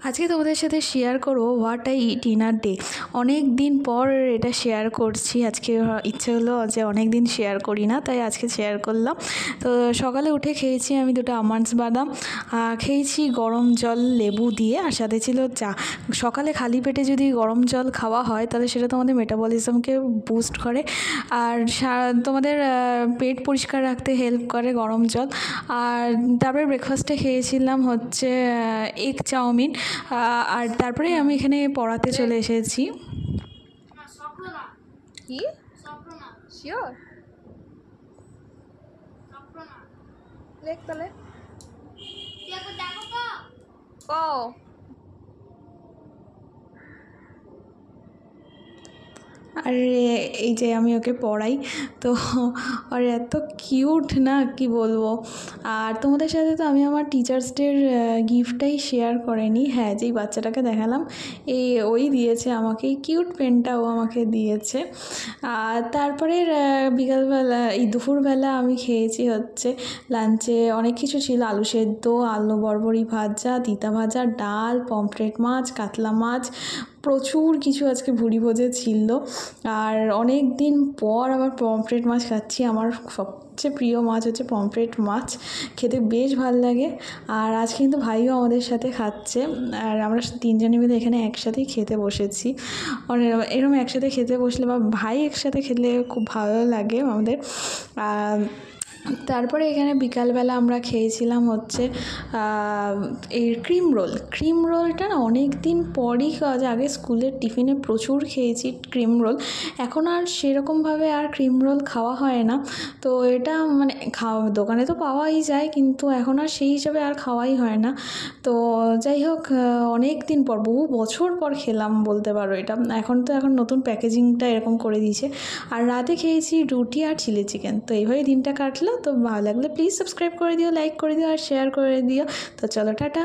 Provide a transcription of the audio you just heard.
আজকে তোমাদের সাথে শেয়ার করবো what I it in a day. অনেক দিন পর এটা শেয়ার করছি। আজকে ইচ্ছে হলো যে অনেক দিন শেয়ার করি না, তাই আজকে শেয়ার করলাম। তো সকালে উঠে খেয়েছি আমি দুটো আমন্ডস বাদাম, খেয়েছি গরম জল লেবু দিয়ে, আর সাথে ছিল চা। সকালে খালি পেটে যদি গরম জল খাওয়া হয় তাহলে সেটা তোমাদের মেটাবলিজমকে বুস্ট করে আর তোমাদের পেট পরিষ্কার রাখতে হেল্প করে গরম জল। আর তারপরে ব্রেকফাস্টে খেয়েছিলাম হচ্ছে এগ চাউমিন। আর তারপরে আমি এখানে পড়াতে চলে এসেছি। কি শিওর লেখ তাহলে আর এই যে আমি ওকে পড়াই, তো আর এত কিউট না কি বলবো। আর তোমাদের সাথে তো আমি আমার টিচার্স ডের গিফটটাই শেয়ার করিনি। হ্যাঁ, যেই বাচ্চাটাকে দেখালাম ওই দিয়েছে আমাকে এই কিউট পেনটা, ও আমাকে দিয়েছে। আর তারপরে বিকালবেলা দুপুরবেলা আমি খেয়েছি হচ্ছে লাঞ্চে অনেক কিছু ছিল। আলু সেদ্ধ, আলু বরবরি ভাজা, তিতা ভাজা, ডাল, পমফ্রেট মাছ, কাতলা মাছ, প্রচুর কিছু আজকে ভুড়ি ভোজে ছিল। আর অনেক দিন পর আবার পমফ্রেট মাছ খাচ্ছি। আমার সবচেয়ে প্রিয় মাছ হচ্ছে পমফ্রেট মাছ, খেতে বেশ ভালো লাগে। আর আজ কিন্তু ভাইও আমাদের সাথে খাচ্ছে, আর আমরা তিনজনে মিলে এখানে একসাথেই খেতে বসেছি। এরকম একসাথে খেতে বসলে বা ভাই একসাথে খেলে খুব ভালো লাগে আমাদের। তারপরে এখানে বিকালবেলা আমরা খেয়েছিলাম হচ্ছে এই ক্রিম রোলটা না অনেক দিন পরই খাওয়া যায়। আগে স্কুলের টিফিনে প্রচুর খেয়েছি ক্রিম রোল, এখন আর সেরকমভাবে আর ক্রিম রোল খাওয়া হয় না। তো এটা মানে দোকানে তো পাওয়াই যায়, কিন্তু এখন আর সেই হিসাবে আর খাওয়াই হয় না। তো যাই হোক, অনেক দিন পর, বহু বছর পর খেলাম বলতে পারো এটা। এখন নতুন প্যাকেজিংটা এরকম করে দিয়েছে। আর রাতে খেয়েছি রুটি আর চিলি চিকেন। তো এইভাবেই দিনটা কাটলো। তো ভালো লাগলে প্লিজ সাবস্ক্রাইব করে দিও, লাইক করে দিও আর শেয়ার করে দিও। তো চলো, টাটা।